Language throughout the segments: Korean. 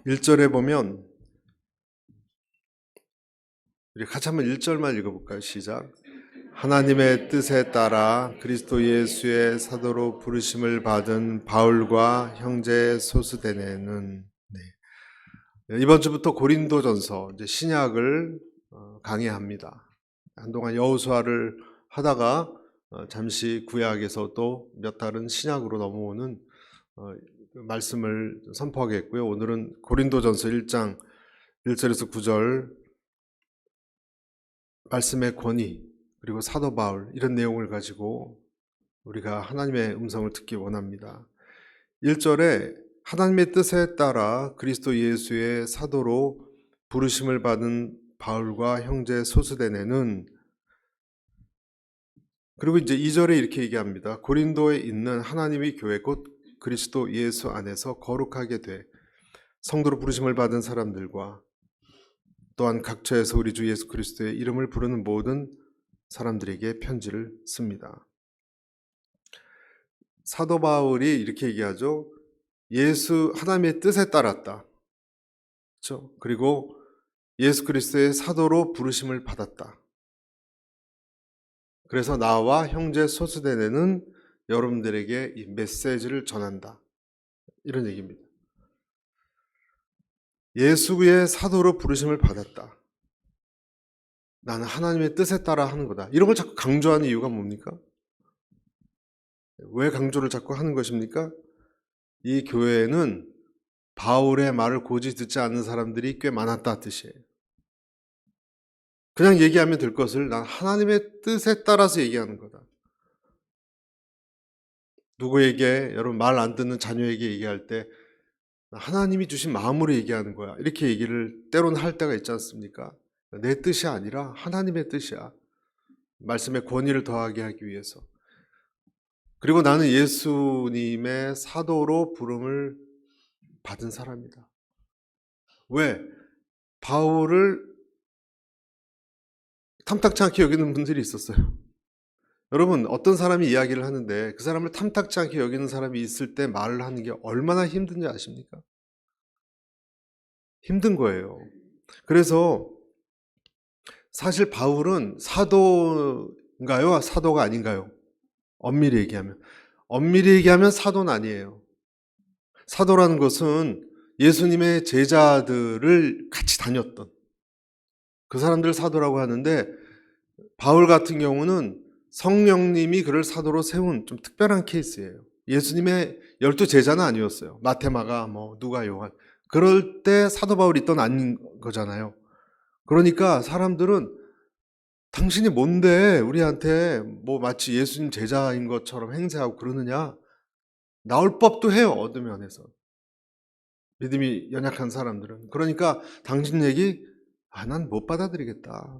1절에 보면 우리 같이 한번 1절만 읽어볼까요? 시작. 하나님의 뜻에 따라 그리스도 예수의 사도로 부르심을 받은 바울과 형제 소스데네는 이번 주부터 고린도전서 이제 신약을 강의합니다. 한동안 여호수아를 하다가 잠시 구약에서 또 몇 달은 신약으로 넘어오는 말씀을 선포하겠고요. 오늘은 고린도전서 1장 1절에서 9절 말씀의 권위 그리고 사도 바울 이런 내용을 가지고 우리가 하나님의 음성을 듣기 원합니다. 1절에 하나님의 뜻에 따라 그리스도 예수의 사도로 부르심을 받은 바울과 형제 소스데네는, 그리고 이제 2절에 이렇게 얘기합니다. 고린도에 있는 하나님의 교회 곧 그리스도 예수 안에서 거룩하게 돼 성도로 부르심을 받은 사람들과 또한 각처에서 우리 주 예수 그리스도의 이름을 부르는 모든 사람들에게 편지를 씁니다. 사도 바울이 이렇게 얘기하죠. 예수 하나님의 뜻에 따랐다. 그렇죠? 그리고 예수 그리스도의 사도로 부르심을 받았다. 그래서 나와 형제 소스데네는 여러분들에게 이 메시지를 전한다. 이런 얘기입니다. 예수의 사도로 부르심을 받았다. 나는 하나님의 뜻에 따라 하는 거다. 이런 걸 자꾸 강조하는 이유가 뭡니까? 왜 강조를 자꾸 하는 것입니까? 이 교회에는 바울의 말을 고지 듣지 않는 사람들이 꽤 많았다 뜻이에요. 그냥 얘기하면 될 것을 난 하나님의 뜻에 따라서 얘기하는 거다. 누구에게, 여러분 말 안 듣는 자녀에게 얘기할 때 하나님이 주신 마음으로 얘기하는 거야. 이렇게 얘기를 때로는 할 때가 있지 않습니까? 내 뜻이 아니라 하나님의 뜻이야. 말씀의 권위를 더하게 하기 위해서. 그리고 나는 예수님의 사도로 부름을 받은 사람이다. 왜? 바울을 탐탁치 않게 여기는 분들이 있었어요. 여러분, 어떤 사람이 이야기를 하는데 그 사람을 탐탁치 않게 여기는 사람이 있을 때 말을 하는 게 얼마나 힘든지 아십니까? 힘든 거예요. 그래서 사실 바울은 사도인가요? 사도가 아닌가요? 엄밀히 얘기하면 사도는 아니에요. 사도라는 것은 예수님의 제자들을 같이 다녔던 그 사람들을 사도라고 하는데, 바울 같은 경우는 성령님이 그를 사도로 세운 좀 특별한 케이스예요. 예수님의 12 제자는 아니었어요. 마태, 마가, 누가, 요한. 그럴 때 사도 바울이 있던 아닌 거잖아요. 그러니까 사람들은 당신이 뭔데 우리한테 마치 예수님 제자인 것처럼 행세하고 그러느냐? 나올 법도 해요. 어떤 면에서. 믿음이 연약한 사람들은. 그러니까 당신 얘기 난 못 받아들이겠다.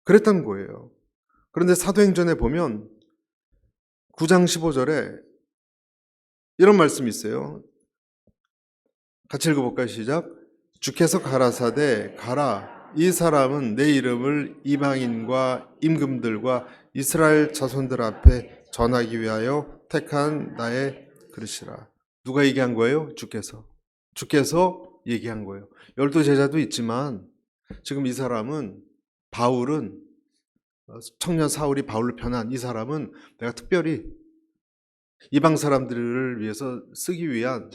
그랬던 거예요. 그런데 사도행전에 보면 9장 15절에 이런 말씀이 있어요. 같이 읽어볼까요? 시작. 주께서 가라사대 가라, 이 사람은 내 이름을 이방인과 임금들과 이스라엘 자손들 앞에 전하기 위하여 택한 나의 그릇이라. 누가 얘기한 거예요? 주께서 얘기한 거예요. 12 제자도 있지만 지금 이 사람은, 바울은, 청년 사울이 바울로 변한 이 사람은 내가 특별히 이방 사람들을 위해서 쓰기 위한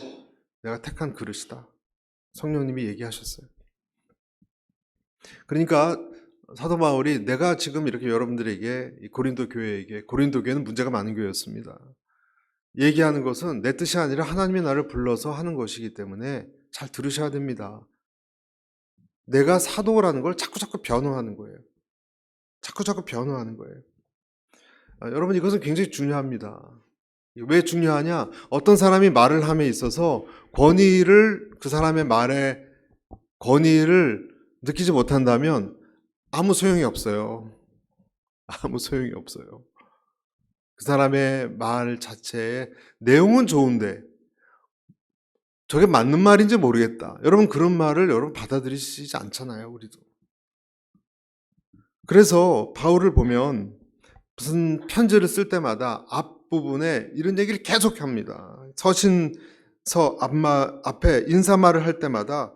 내가 택한 그릇이다. 성령님이 얘기하셨어요. 그러니까 사도 바울이 내가 지금 이렇게 여러분들에게, 이 고린도 교회에게, 고린도 교회는 문제가 많은 교회였습니다. 얘기하는 것은 내 뜻이 아니라 하나님이 나를 불러서 하는 것이기 때문에 잘 들으셔야 됩니다. 내가 사도라는 걸 자꾸 변호하는 거예요. 자꾸 변호하는 거예요. 여러분, 이것은 굉장히 중요합니다. 왜 중요하냐? 어떤 사람이 말을 함에 있어서 그 사람의 말에 권위를 느끼지 못한다면 아무 소용이 없어요. 아무 소용이 없어요. 그 사람의 말 자체의 내용은 좋은데 저게 맞는 말인지 모르겠다. 여러분, 그런 말을 여러분 받아들이시지 않잖아요, 우리도. 그래서 바울을 보면 무슨 편지를 쓸 때마다 앞부분에 이런 얘기를 계속 합니다. 서신 앞에 인사말을 할 때마다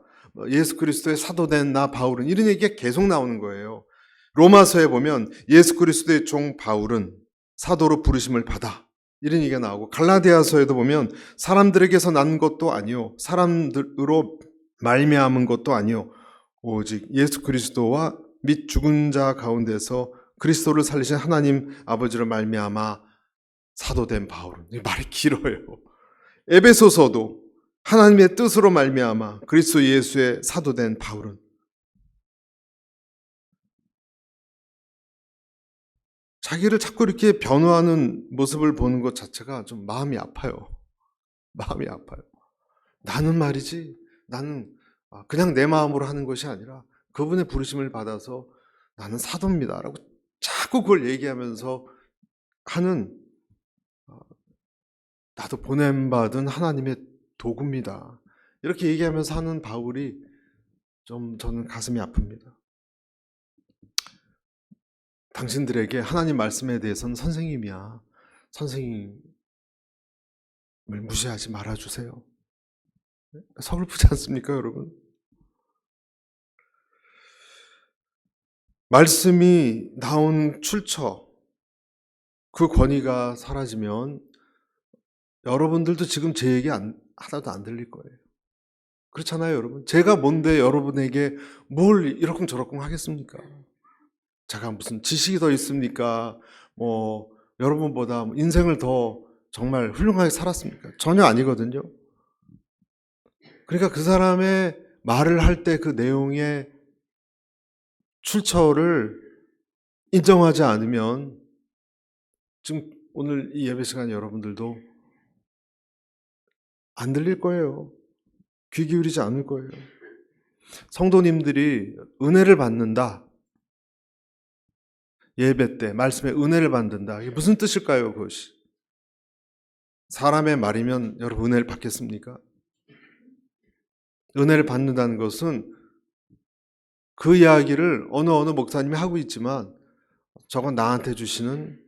예수 그리스도의 사도된 나 바울은 이런 얘기가 계속 나오는 거예요. 로마서에 보면 예수 그리스도의 종 바울은 사도로 부르심을 받아 이런 얘기가 나오고, 갈라디아서에도 보면 사람들에게서 난 것도 아니요 사람들로 말미암은 것도 아니요 오직 예수 그리스도와 및 죽은 자 가운데서 그리스도를 살리신 하나님 아버지로 말미암아 사도된 바울은. 이 말이 길어요. 에베소서도 하나님의 뜻으로 말미암아 그리스도 예수의 사도된 바울은. 자기를 자꾸 이렇게 변호하는 모습을 보는 것 자체가 좀 마음이 아파요. 마음이 아파요. 나는 말이지, 나는 그냥 내 마음으로 하는 것이 아니라 그분의 부르심을 받아서 나는 사도입니다 라고 자꾸 그걸 얘기하면서 하는, 나도 보냄받은 하나님의 도구입니다 이렇게 얘기하면서 하는 바울이 좀 저는 가슴이 아픕니다. 당신들에게 하나님 말씀에 대해서는 선생님이야, 선생님을 무시하지 말아주세요. 서글프지 않습니까, 여러분? 말씀이 나온 출처, 그 권위가 사라지면 여러분들도 지금 제 얘기 하나도 안 들릴 거예요. 그렇잖아요, 여러분? 제가 뭔데 여러분에게 뭘 이러쿵저러쿵 하겠습니까? 제가 무슨 지식이 더 있습니까? 여러분보다 인생을 더 정말 훌륭하게 살았습니까? 전혀 아니거든요. 그러니까 그 사람의 말을 할 때 그 내용의 출처를 인정하지 않으면 지금 오늘 이 예배 시간 여러분들도 안 들릴 거예요. 귀 기울이지 않을 거예요. 성도님들이 은혜를 받는다, 예배 때 말씀에 은혜를 받는다, 이게 무슨 뜻일까요? 그것이 사람의 말이면 여러분 은혜를 받겠습니까? 은혜를 받는다는 것은 그 이야기를 어느 목사님이 하고 있지만 저건 나한테 주시는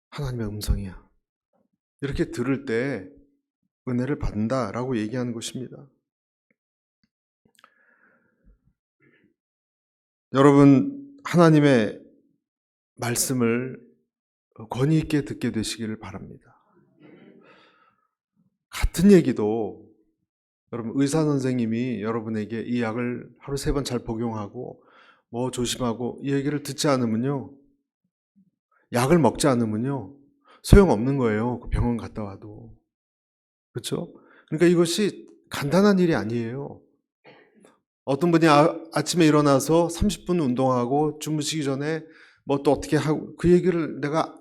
하나님의 음성이야, 이렇게 들을 때 은혜를 받는다라고 얘기하는 것입니다. 여러분, 하나님의 말씀을 권위 있게 듣게 되시기를 바랍니다. 같은 얘기도 여러분, 의사 선생님이 여러분에게 이 약을 하루 3번 잘 복용하고 조심하고 이 얘기를 듣지 않으면요, 약을 먹지 않으면요 소용없는 거예요. 그 병원 갔다 와도. 그렇죠? 그러니까 이것이 간단한 일이 아니에요. 어떤 분이 아침에 일어나서 30분 운동하고 주무시기 전에 또 어떻게 하고, 그 얘기를 내가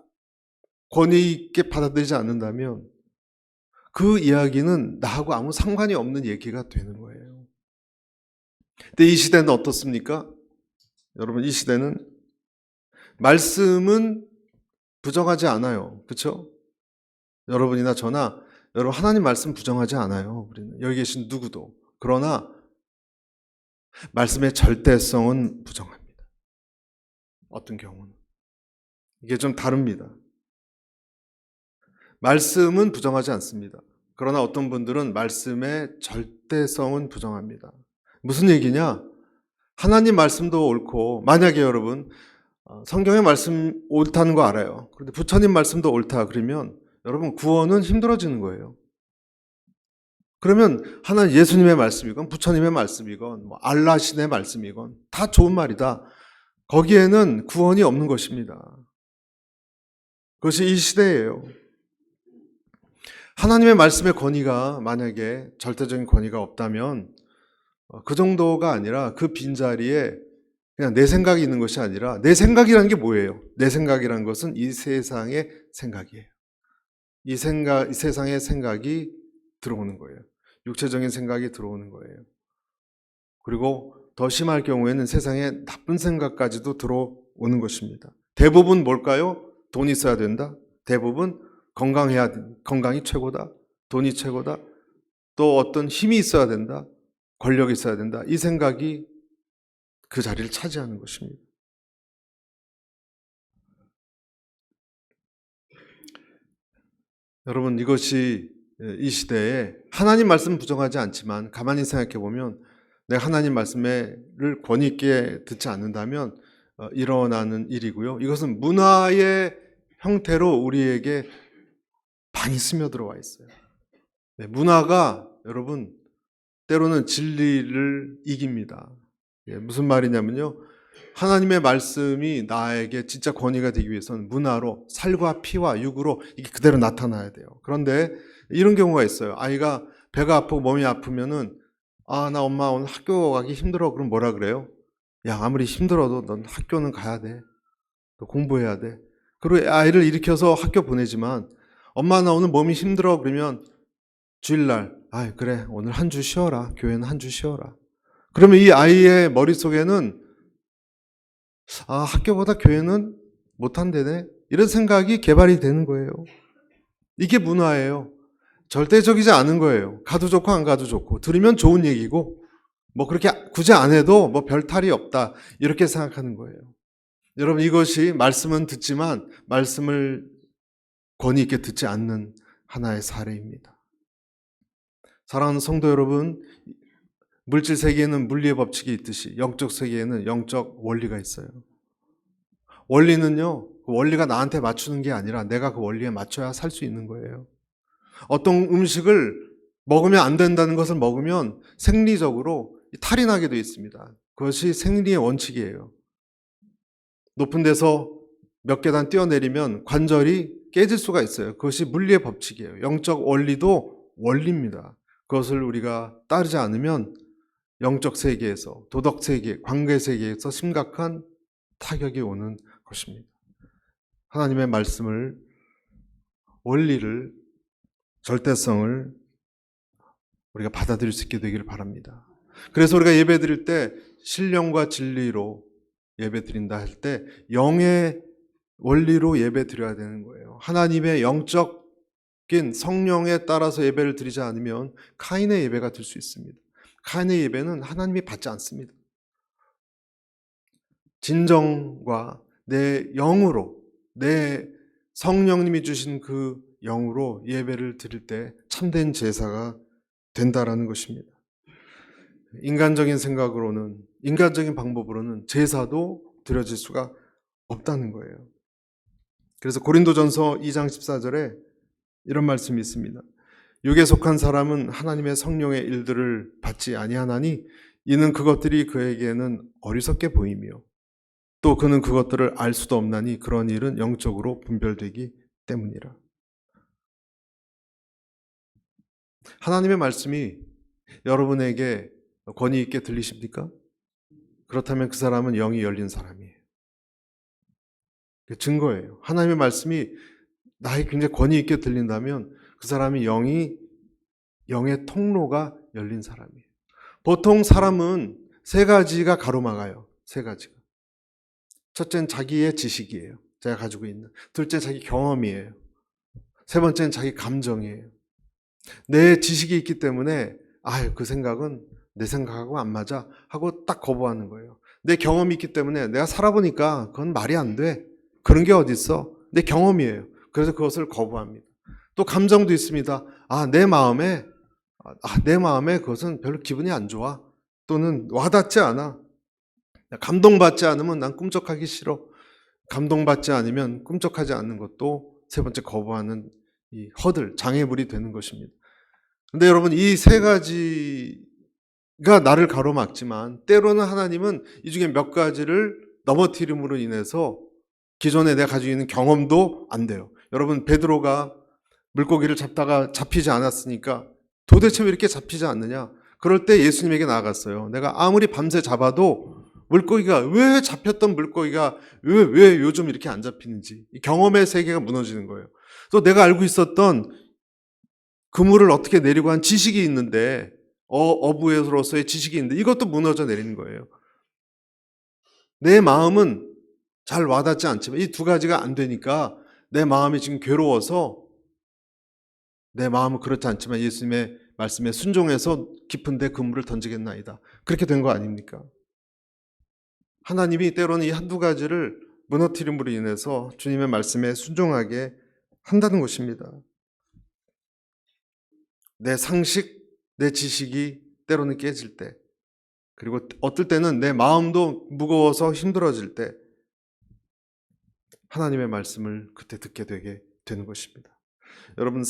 권위 있게 받아들이지 않는다면 그 이야기는 나하고 아무 상관이 없는 얘기가 되는 거예요. 근데 이 시대는 어떻습니까? 여러분, 이 시대는 말씀은 부정하지 않아요. 그렇죠? 여러분이나 저나 여러분 하나님 말씀 부정하지 않아요. 우리는 여기 계신 누구도. 그러나 말씀의 절대성은 부정합니다. 어떤 경우는. 이게 좀 다릅니다. 말씀은 부정하지 않습니다. 그러나 어떤 분들은 말씀의 절대성은 부정합니다. 무슨 얘기냐? 하나님 말씀도 옳고, 만약에 여러분 성경의 말씀 옳다는 거 알아요. 그런데 부처님 말씀도 옳다 그러면 여러분 구원은 힘들어지는 거예요. 그러면 하나님 예수님의 말씀이건 부처님의 말씀이건 알라 신의 말씀이건 다 좋은 말이다. 거기에는 구원이 없는 것입니다. 그것이 이 시대예요. 하나님의 말씀의 권위가 만약에 절대적인 권위가 없다면 그 정도가 아니라 그 빈자리에 그냥 내 생각이 있는 것이 아니라, 내 생각이라는 게 뭐예요? 내 생각이라는 것은 이 세상의 생각이에요. 이 세상의 생각이 들어오는 거예요. 육체적인 생각이 들어오는 거예요. 그리고 더 심할 경우에는 세상의 나쁜 생각까지도 들어오는 것입니다. 대부분 뭘까요? 돈이 있어야 된다. 대부분 건강이 최고다. 돈이 최고다. 또 어떤 힘이 있어야 된다. 권력이 있어야 된다. 이 생각이 그 자리를 차지하는 것입니다. 여러분, 이것이 이 시대에 하나님 말씀 부정하지 않지만 가만히 생각해 보면 내가 하나님 말씀을 권위 있게 듣지 않는다면 일어나는 일이고요. 이것은 문화의 형태로 우리에게 많이 스며들어와 있어요. 네, 문화가 여러분 때로는 진리를 이깁니다. 무슨 말이냐면요. 하나님의 말씀이 나에게 진짜 권위가 되기 위해서는 문화로 살과 피와 육으로 이게 그대로 나타나야 돼요. 그런데 이런 경우가 있어요. 아이가 배가 아프고 몸이 아프면은 나 엄마 오늘 학교 가기 힘들어. 그럼 뭐라 그래요? 야, 아무리 힘들어도 넌 학교는 가야 돼. 너 공부해야 돼. 그리고 아이를 일으켜서 학교 보내지만 엄마 나 오늘 몸이 힘들어. 그러면 주일날 그래 오늘 한 주 쉬어라. 교회는 한 주 쉬어라. 그러면 이 아이의 머릿속에는 학교보다 교회는 못한대네. 이런 생각이 개발이 되는 거예요. 이게 문화예요. 절대적이지 않은 거예요. 가도 좋고 안 가도 좋고 들으면 좋은 얘기고 뭐 그렇게 굳이 안 해도 뭐 별 탈이 없다 이렇게 생각하는 거예요. 여러분 이것이 말씀은 듣지만 말씀을 권위 있게 듣지 않는 하나의 사례입니다. 사랑하는 성도 여러분, 물질 세계에는 물리의 법칙이 있듯이 영적 세계에는 영적 원리가 있어요. 원리는요, 그 원리가 나한테 맞추는 게 아니라 내가 그 원리에 맞춰야 살 수 있는 거예요. 어떤 음식을 먹으면 안 된다는 것을 먹으면 생리적으로 탈이 나게 되어 있습니다. 그것이 생리의 원칙이에요. 높은 데서 몇 계단 뛰어내리면 관절이 깨질 수가 있어요. 그것이 물리의 법칙이에요. 영적 원리도 원리입니다. 그것을 우리가 따르지 않으면 영적 세계에서, 도덕 세계, 관계 세계에서 심각한 타격이 오는 것입니다. 하나님의 말씀을, 원리를, 절대성을 우리가 받아들일 수 있게 되기를 바랍니다. 그래서 우리가 예배 드릴 때 신령과 진리로 예배 드린다 할 때 영의 원리로 예배 드려야 되는 거예요. 하나님의 영적인 성령에 따라서 예배를 드리지 않으면 카인의 예배가 될 수 있습니다. 카인의 예배는 하나님이 받지 않습니다. 진정과 내 영으로, 내 성령님이 주신 그 영으로 예배를 드릴 때 참된 제사가 된다라는 것입니다. 인간적인 생각으로는, 인간적인 방법으로는 제사도 드려질 수가 없다는 거예요. 그래서 고린도전서 2장 14절에 이런 말씀이 있습니다. 육에 속한 사람은 하나님의 성령의 일들을 받지 아니하나니 이는 그것들이 그에게는 어리석게 보이며 또 그는 그것들을 알 수도 없나니 그런 일은 영적으로 분별되기 때문이라. 하나님의 말씀이 여러분에게 권위 있게 들리십니까? 그렇다면 그 사람은 영이 열린 사람이에요. 그 증거예요. 하나님의 말씀이 나에게 굉장히 권위 있게 들린다면 그 사람이 영의 통로가 열린 사람이에요. 보통 사람은 세 가지가 가로막아요. 세 가지가. 첫째는 자기의 지식이에요. 제가 가지고 있는. 둘째 자기 경험이에요. 세 번째는 자기 감정이에요. 내 지식이 있기 때문에 그 생각은 내 생각하고 안 맞아 하고 딱 거부하는 거예요. 내 경험이 있기 때문에 내가 살아보니까 그건 말이 안 돼. 그런 게 어딨어. 내 경험이에요. 그래서 그것을 거부합니다. 또 감정도 있습니다. 내 마음에 그것은 별로 기분이 안 좋아. 또는 와닿지 않아. 감동받지 않으면 난 꿈쩍하기 싫어. 감동받지 않으면 꿈쩍하지 않는 것도 세 번째 거부하는 이 허들, 장애물이 되는 것입니다. 근데 여러분 이 세 가지가 나를 가로막지만 때로는 하나님은 이 중에 몇 가지를 넘어뜨림으로 인해서 기존에 내가 가지고 있는 경험도 안 돼요. 여러분 베드로가 물고기를 잡다가 잡히지 않았으니까 도대체 왜 이렇게 잡히지 않느냐? 그럴 때 예수님에게 나아갔어요. 내가 아무리 밤새 잡아도 물고기가 왜 잡혔던 물고기가 왜 요즘 이렇게 안 잡히는지 이 경험의 세계가 무너지는 거예요. 또 내가 알고 있었던 그물을 어떻게 내리고 한 지식이 있는데 어부로서의 지식이 있는데 이것도 무너져 내리는 거예요. 내 마음은 잘 와닿지 않지만 이 두 가지가 안 되니까 내 마음이 지금 괴로워서 내 마음은 그렇지 않지만 예수님의 말씀에 순종해서 깊은 데 그물을 던지겠나이다. 그렇게 된 거 아닙니까? 하나님이 때로는 이 한두 가지를 무너뜨림으로 인해서 주님의 말씀에 순종하게 한다는 것입니다. 내 상식, 내 지식이 때로는 깨질 때, 그리고 어떨 때는 내 마음도 무거워서 힘들어질 때 하나님의 말씀을 그때 듣게 되게 되는 것입니다. 여러분,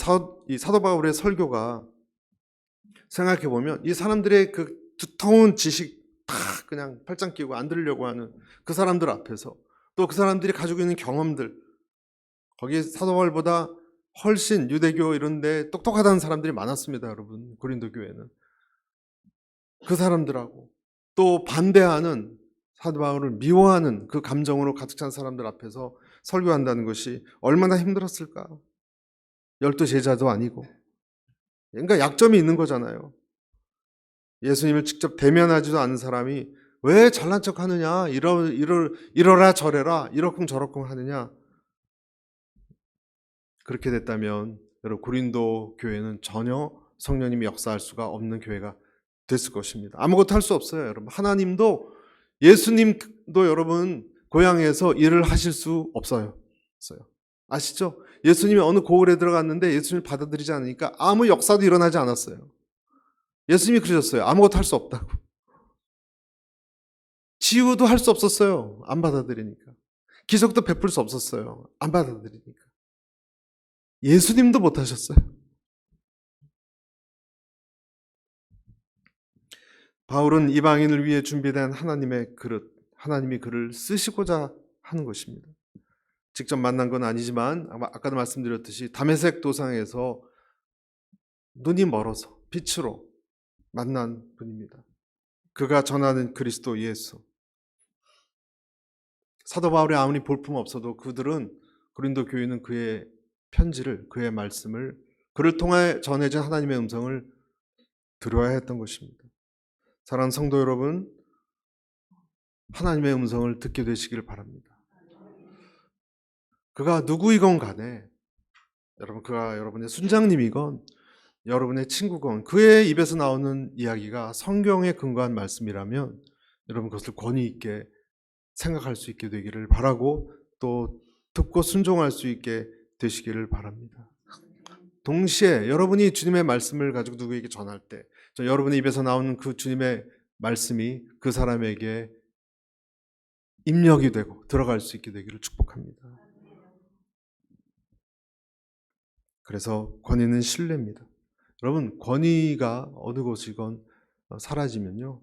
이 사도 바울의 설교가 생각해 보면 이 사람들의 그 두터운 지식 다 그냥 팔짱 끼고 안 들으려고 하는 그 사람들 앞에서, 또 그 사람들이 가지고 있는 경험들, 거기에 사도 바울보다 훨씬 유대교 이런 데 똑똑하다는 사람들이 많았습니다. 여러분, 고린도 교회는. 그 사람들하고 또 반대하는, 사도 바울을 미워하는 그 감정으로 가득 찬 사람들 앞에서 설교한다는 것이 얼마나 힘들었을까. 12제자도 아니고. 그러니까 약점이 있는 거잖아요. 예수님을 직접 대면하지도 않은 사람이 왜 잘난 척 하느냐, 이러라 저래라, 이러쿵저러쿵 하느냐. 그렇게 됐다면 여러분, 고린도 교회는 전혀 성령님이 역사할 수가 없는 교회가 됐을 것입니다. 아무것도 할 수 없어요. 여러분, 하나님도, 예수님도 여러분 고향에서 일을 하실 수 없어요. 아시죠? 예수님이 어느 고을에 들어갔는데 예수님을 받아들이지 않으니까 아무 역사도 일어나지 않았어요. 예수님이 그러셨어요. 아무것도 할 수 없다고. 치유도 할 수 없었어요. 안 받아들이니까. 기적도 베풀 수 없었어요. 안 받아들이니까. 예수님도 못 하셨어요. 바울은 이방인을 위해 준비된 하나님의 그릇, 하나님이 그를 쓰시고자 하는 것입니다. 직접 만난 건 아니지만 아까도 말씀드렸듯이 다메섹 도상에서 눈이 멀어서 빛으로 만난 분입니다. 그가 전하는 그리스도 예수. 사도 바울이 아무리 볼품 없어도 그들은, 고린도 교인은 그의 편지를, 그의 말씀을, 그를 통해 전해진 하나님의 음성을 들어야 했던 것입니다. 사랑하는 성도 여러분, 하나님의 음성을 듣게 되시기를 바랍니다. 그가 누구이건 간에, 여러분, 그가 여러분의 순장님이건 여러분의 친구건, 그의 입에서 나오는 이야기가 성경에 근거한 말씀이라면 여러분 그것을 권위 있게 생각할 수 있게 되기를 바라고, 또 듣고 순종할 수 있게 되시기를 바랍니다. 동시에 여러분이 주님의 말씀을 가지고 누구에게 전할 때 여러분의 입에서 나오는 그 주님의 말씀이 그 사람에게 입력이 되고 들어갈 수 있게 되기를 축복합니다. 그래서 권위는 신뢰입니다. 여러분, 권위가 어느 곳이건 사라지면요,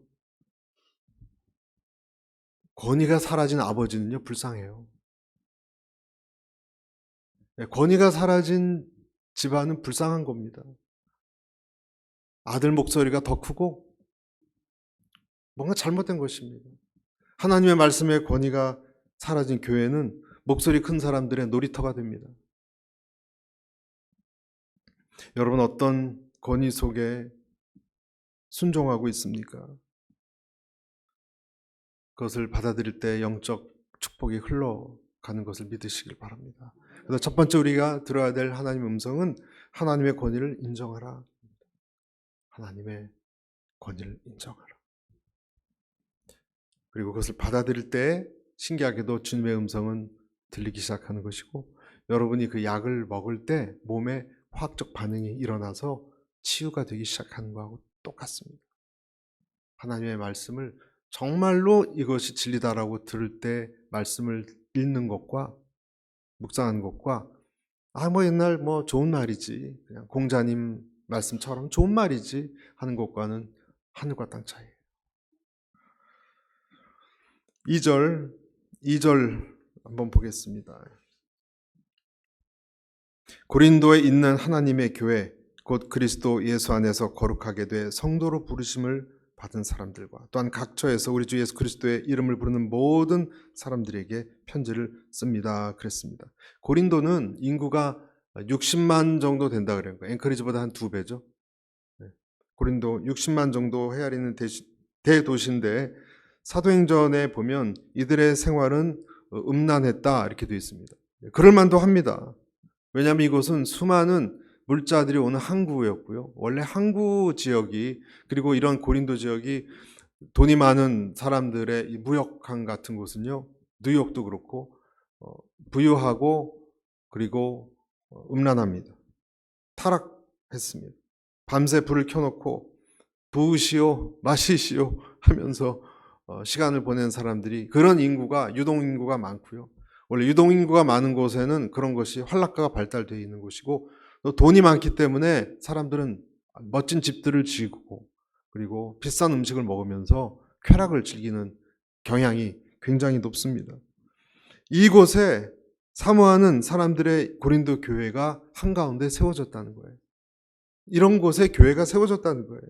권위가 사라진 아버지는요 불쌍해요. 권위가 사라진 집안은 불쌍한 겁니다. 아들 목소리가 더 크고 뭔가 잘못된 것입니다. 하나님의 말씀의 권위가 사라진 교회는 목소리 큰 사람들의 놀이터가 됩니다. 여러분, 어떤 권위 속에 순종하고 있습니까? 그것을 받아들일 때 영적 축복이 흘러가는 것을 믿으시길 바랍니다. 그래서 첫 번째 우리가 들어야 될 하나님의 음성은 하나님의 권위를 인정하라. 하나님의 권위를 인정하라. 그리고 그것을 받아들일 때 신기하게도 주님의 음성은 들리기 시작하는 것이고, 여러분이 그 약을 먹을 때 몸에 화학적 반응이 일어나서 치유가 되기 시작하는 것하고 똑같습니다. 하나님의 말씀을 정말로 이것이 진리다라고 들을 때 말씀을 읽는 것과 묵상하는 것과 옛날 좋은 말이지, 그냥 공자님 말씀처럼 좋은 말이지 하는 것과는 하늘과 땅 차이예요. 2절 한번 보겠습니다. 고린도에 있는 하나님의 교회 곧 그리스도 예수 안에서 거룩하게 돼 성도로 부르심을 받은 사람들과 또한 각처에서 우리 주 예수 그리스도의 이름을 부르는 모든 사람들에게 편지를 씁니다. 그랬습니다. 고린도는 인구가 60만 정도 된다 그래요. 앵커리지보다 한 2배죠. 고린도 60만 정도 헤아리는 대도시인데 사도행전에 보면 이들의 생활은 음란했다 이렇게 되어 있습니다. 그럴 만도 합니다. 왜냐하면 이곳은 수많은 물자들이 오는 항구였고요. 원래 항구 지역이, 그리고 이런 고린도 지역이 돈이 많은 사람들의 무역항 같은 곳은요, 뉴욕도 그렇고 부유하고 그리고 음란합니다. 타락했습니다. 밤새 불을 켜놓고 부으시오 마시시오 하면서 시간을 보낸 사람들이, 그런 인구가, 유동인구가 많고요. 원래 유동인구가 많은 곳에는 그런 것이 활락가가 발달되어 있는 곳이고, 또 돈이 많기 때문에 사람들은 멋진 집들을 지고 그리고 비싼 음식을 먹으면서 쾌락을 즐기는 경향이 굉장히 높습니다. 이곳에 사모하는 사람들의 고린도 교회가 한가운데 세워졌다는 거예요. 이런 곳에 교회가 세워졌다는 거예요.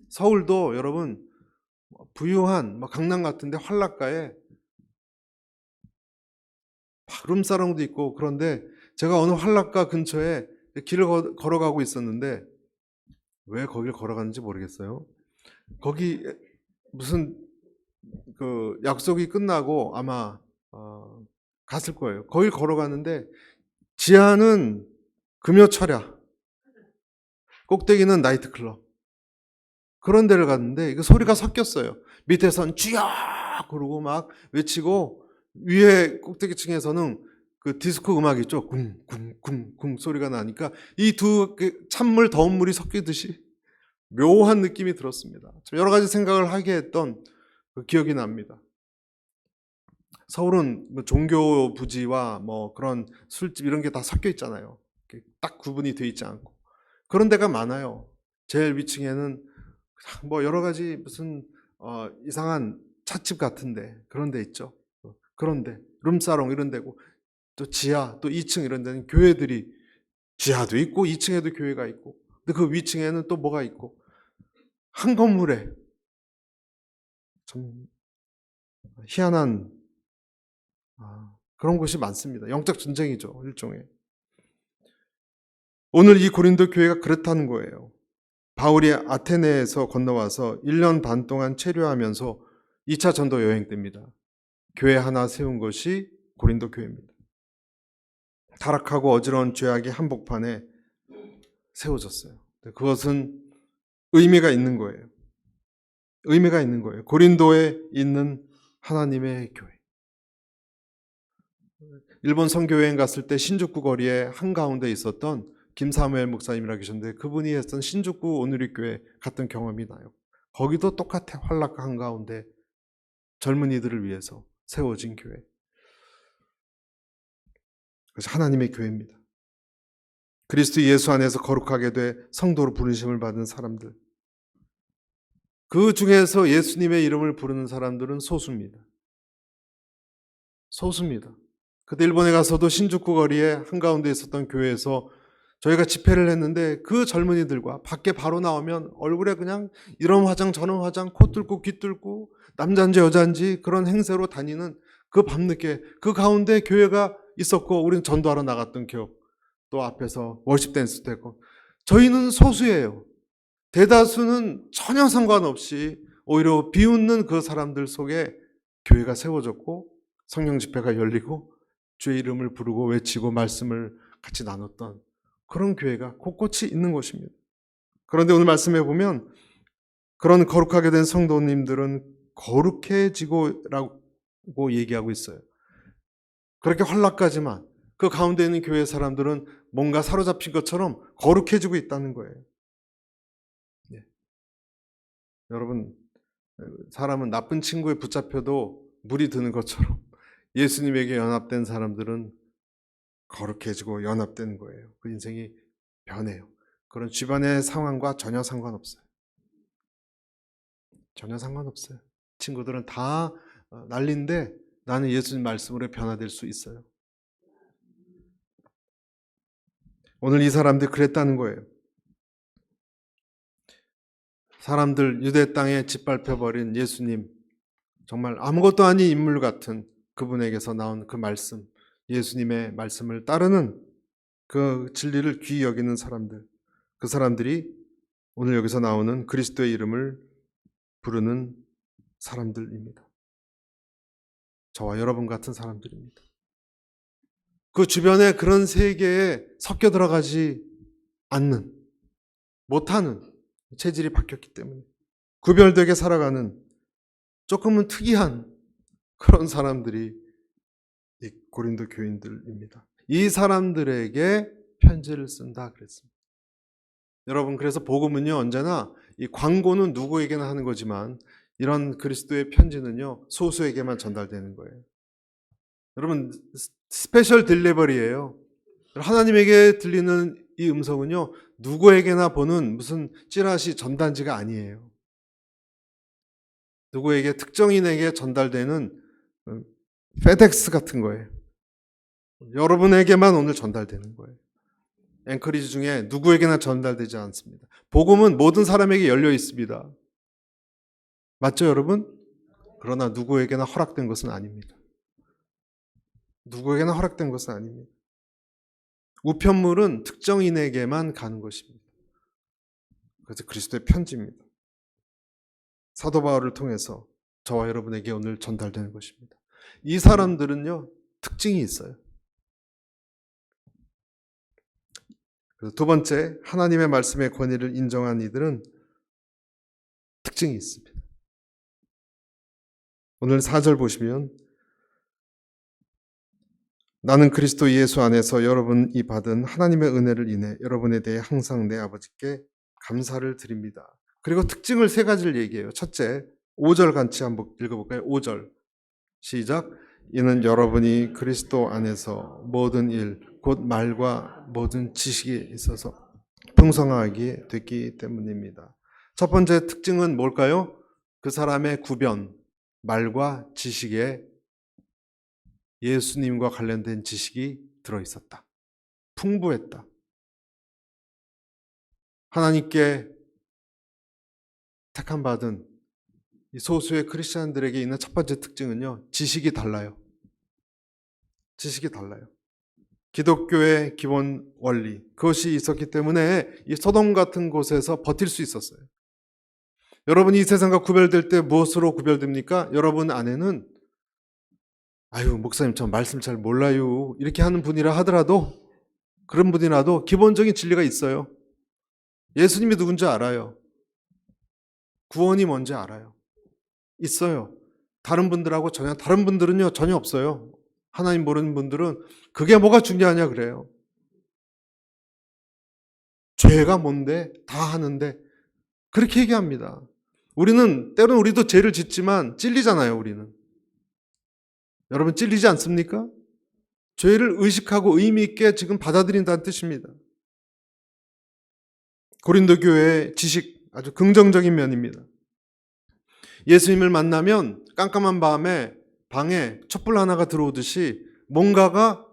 서울도 여러분 부유한 강남 같은데 활락가에 룸사롱도 있고, 그런데 제가 어느 활락가 근처에 길을 걸어가고 있었는데, 왜 거길 걸어갔는지 모르겠어요. 거기 무슨 그 약속이 끝나고 아마 갔을 거예요. 거길 걸어갔는데 지하는 금요철야, 꼭대기는 나이트클럽, 그런 데를 갔는데 이거 소리가 섞였어요. 밑에선 주여 그러고 막 외치고, 위에 꼭대기층에서는 그 디스코 음악이 있죠. 쿵쿵쿵쿵 소리가 나니까 이 두 찬물 더운 물이 섞이듯이 묘한 느낌이 들었습니다. 여러 가지 생각을 하게 했던 그 기억이 납니다. 서울은 뭐 종교 부지와 뭐 그런 술집 이런 게 다 섞여 있잖아요. 딱 구분이 돼 있지 않고 그런 데가 많아요. 제일 위층에는 뭐 여러 가지 무슨 이상한 찻집 같은데 그런 데 있죠. 그런데 룸사롱 이런 데고, 또 지하 또 2층 이런 데는 교회들이, 지하도 있고 2층에도 교회가 있고, 근데 그 위층에는 또 뭐가 있고, 한 건물에 참 희한한 그런 곳이 많습니다. 영적 전쟁이죠, 일종의. 오늘 이 고린도 교회가 그렇다는 거예요. 바울이 아테네에서 건너와서 1년 반 동안 체류하면서 2차 전도 여행 때입니다. 교회 하나 세운 것이 고린도 교회입니다. 타락하고 어지러운 죄악의 한복판에 세워졌어요. 그것은 의미가 있는 거예요. 의미가 있는 거예요. 고린도에 있는 하나님의 교회. 일본 선교여행 갔을 때 신주쿠 거리에 한가운데 있었던 김사무엘 목사님이라 계셨는데, 그분이 했던 신주쿠 오누리교회 갔던 경험이 나요. 거기도 똑같아. 활락가 한가운데 젊은이들을 위해서 세워진 교회. 그래서 하나님의 교회입니다. 그리스도 예수 안에서 거룩하게 돼 성도로 부르심을 받은 사람들, 그 중에서 예수님의 이름을 부르는 사람들은 소수입니다. 소수입니다. 그때 일본에 가서도 신주쿠 거리에 한가운데 있었던 교회에서 저희가 집회를 했는데, 그 젊은이들과 밖에 바로 나오면 얼굴에 그냥 이런 화장 저런 화장, 코 뚫고 귀 뚫고 남자인지 여자인지 그런 행세로 다니는 그 밤늦게 그 가운데 교회가 있었고, 우리는 전도하러 나갔던 기억, 또 앞에서 월십 댄스도 했고, 저희는 소수예요. 대다수는 전혀 상관없이 오히려 비웃는 그 사람들 속에 교회가 세워졌고 성령 집회가 열리고 주의 이름을 부르고 외치고 말씀을 같이 나눴던 그런 교회가 곳곳이 있는 것입니다. 그런데 오늘 말씀해 보면 그런 거룩하게 된 성도님들은 거룩해지고라고 얘기하고 있어요. 그렇게 활락까지만 그 가운데 있는 교회 사람들은 뭔가 사로잡힌 것처럼 거룩해지고 있다는 거예요. 예. 여러분, 사람은 나쁜 친구에 붙잡혀도 물이 드는 것처럼 예수님에게 연합된 사람들은 거룩해지고 연합되는 거예요. 그 인생이 변해요. 그런 주변의 상황과 전혀 상관없어요. 전혀 상관없어요. 친구들은 다 난리인데 나는 예수님 말씀으로 변화될 수 있어요. 오늘 이 사람들이 그랬다는 거예요. 사람들 유대 땅에 짓밟혀버린 예수님, 정말 아무것도 아닌 인물 같은 그분에게서 나온 그 말씀, 예수님의 말씀을 따르는 그 진리를 귀히 여기는 사람들, 그 사람들이 오늘 여기서 나오는 그리스도의 이름을 부르는 사람들입니다. 저와 여러분 같은 사람들입니다. 그 주변에 그런 세계에 섞여 들어가지 않는, 못하는 체질이 바뀌었기 때문에 구별되게 살아가는 조금은 특이한 그런 사람들이 이 고린도 교인들입니다. 이 사람들에게 편지를 쓴다 그랬습니다. 여러분, 그래서 복음은요, 언제나 이 광고는 누구에게나 하는 거지만 이런 그리스도의 편지는요, 소수에게만 전달되는 거예요. 여러분, 스페셜 딜리버리예요. 하나님에게 들리는 이 음성은요, 누구에게나 보는 무슨 찌라시 전단지가 아니에요. 누구에게 특정인에게 전달되는 페덱스 같은 거예요. 여러분에게만 오늘 전달되는 거예요. 앵커리지 중에 누구에게나 전달되지 않습니다. 복음은 모든 사람에게 열려 있습니다. 맞죠, 여러분? 그러나 누구에게나 허락된 것은 아닙니다. 누구에게나 허락된 것은 아닙니다. 우편물은 특정인에게만 가는 것입니다. 그래서 그리스도의 편지입니다. 사도 바울을 통해서 저와 여러분에게 오늘 전달되는 것입니다. 이 사람들은요, 특징이 있어요. 그래서 두 번째, 하나님의 말씀의 권위를 인정한 이들은 특징이 있습니다. 오늘 4절 보시면 나는 그리스도 예수 안에서 여러분이 받은 하나님의 은혜를 인해 여러분에 대해 항상 내 아버지께 감사를 드립니다. 그리고 특징을 세 가지를 얘기해요. 첫째, 5절 같이 한번 읽어볼까요? 5절 시작. 이는 여러분이 그리스도 안에서 모든 일, 곧 말과 모든 지식에 있어서 풍성하게 됐기 때문입니다. 첫 번째 특징은 뭘까요? 그 사람의 구변, 말과 지식에 예수님과 관련된 지식이 들어있었다. 풍부했다. 하나님께 택함받은 이 소수의 크리스천들에게 있는 첫 번째 특징은요, 지식이 달라요. 지식이 달라요. 기독교의 기본 원리, 그것이 있었기 때문에 이 소돔 같은 곳에서 버틸 수 있었어요. 여러분이 이 세상과 구별될 때 무엇으로 구별됩니까? 여러분 안에는 아유, 목사님 저 말씀 잘 몰라요, 이렇게 하는 분이라 하더라도, 그런 분이라도 기본적인 진리가 있어요. 예수님이 누군지 알아요. 구원이 뭔지 알아요. 있어요. 다른 분들하고 다른 분들은요, 전혀 없어요. 하나님 모르는 분들은 그게 뭐가 중요하냐 그래요. 죄가 뭔데? 다 하는데. 그렇게 얘기합니다. 때로는 우리도 죄를 짓지만 찔리잖아요, 우리는. 여러분 찔리지 않습니까? 죄를 의식하고 의미 있게 지금 받아들인다는 뜻입니다. 고린도 교회의 지식, 아주 긍정적인 면입니다. 예수님을 만나면 깜깜한 밤에 방에 촛불 하나가 들어오듯이 뭔가가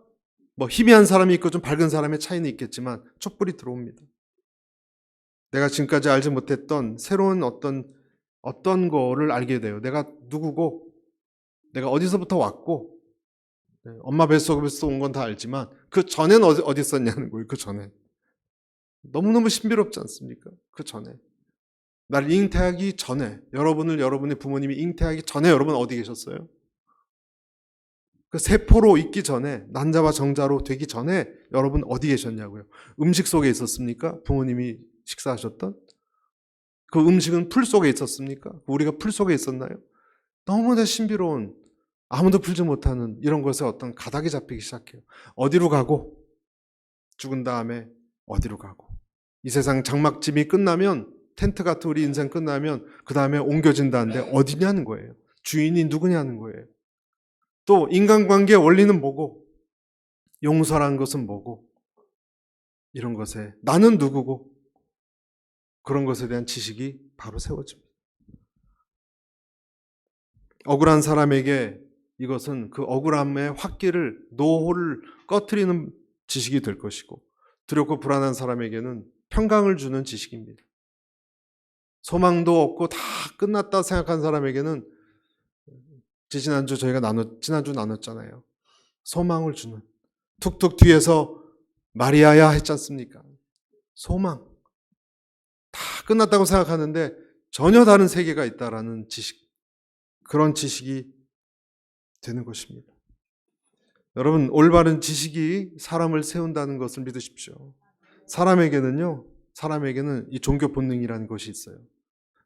희미한 사람이 있고 좀 밝은 사람의 차이는 있겠지만 촛불이 들어옵니다. 내가 지금까지 알지 못했던 새로운 어떤 거를 알게 돼요. 내가 누구고, 내가 어디서부터 왔고, 엄마 뱃속에서 온 건 다 알지만 그 전에는 어디 있었냐는 거예요. 그 전에. 너무너무 신비롭지 않습니까? 그 전에. 나를 잉태하기 전에, 여러분의 부모님이 잉태하기 전에 여러분 어디 계셨어요? 그 세포로 있기 전에, 난자와 정자로 되기 전에 여러분 어디 계셨냐고요? 음식 속에 있었습니까? 부모님이 식사하셨던? 그 음식은 풀 속에 있었습니까? 우리가 풀 속에 있었나요? 너무나 신비로운, 아무도 풀지 못하는 이런 것에 어떤 가닥이 잡히기 시작해요. 어디로 가고, 죽은 다음에 어디로 가고, 이 세상 장막짐이 끝나면, 텐트 같은 우리 인생 끝나면 그 다음에 옮겨진다는데 어디냐는 거예요. 주인이 누구냐는 거예요. 또 인간관계의 원리는 뭐고, 용서라는 것은 뭐고, 이런 것에 나는 누구고, 그런 것에 대한 지식이 바로 세워집니다. 억울한 사람에게 이것은 그 억울함의 화기를, 노호를 꺼트리는 지식이 될 것이고, 두렵고 불안한 사람에게는 평강을 주는 지식입니다. 소망도 없고 다 끝났다 생각한 사람에게는 지난주 나눴잖아요. 소망을 주는, 툭툭 뒤에서 마리아야 했지 않습니까? 소망. 다 끝났다고 생각하는데 전혀 다른 세계가 있다라는 지식, 그런 지식이 되는 것입니다. 여러분, 올바른 지식이 사람을 세운다는 것을 믿으십시오. 사람에게는 이 종교 본능이라는 것이 있어요.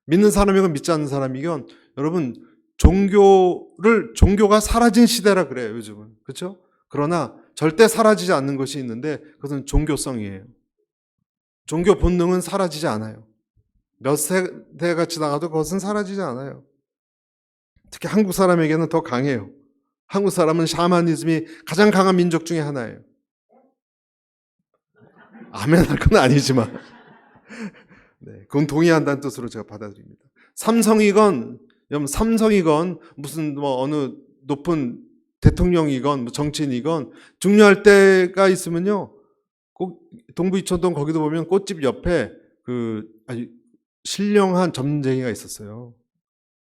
믿는 사람이건 믿지 않는 사람이건, 여러분, 종교가 사라진 시대라 그래요, 요즘은. 그렇죠? 그러나 절대 사라지지 않는 것이 있는데 그것은 종교성이에요. 종교 본능은 사라지지 않아요. 몇 세대가 지나가도 그것은 사라지지 않아요. 특히 한국 사람에게는 더 강해요. 한국 사람은 샤머니즘이 가장 강한 민족 중에 하나예요. 아멘 할 건 아니지만 네, 그건 동의한다는 뜻으로 제가 받아들입니다. 삼성이건 무슨 뭐 어느 높은 대통령이건 뭐 정치인이건 중요할 때가 있으면요, 꼭 동부 이촌동 거기도 보면 꽃집 옆에 그 아주 신령한 점쟁이가 있었어요.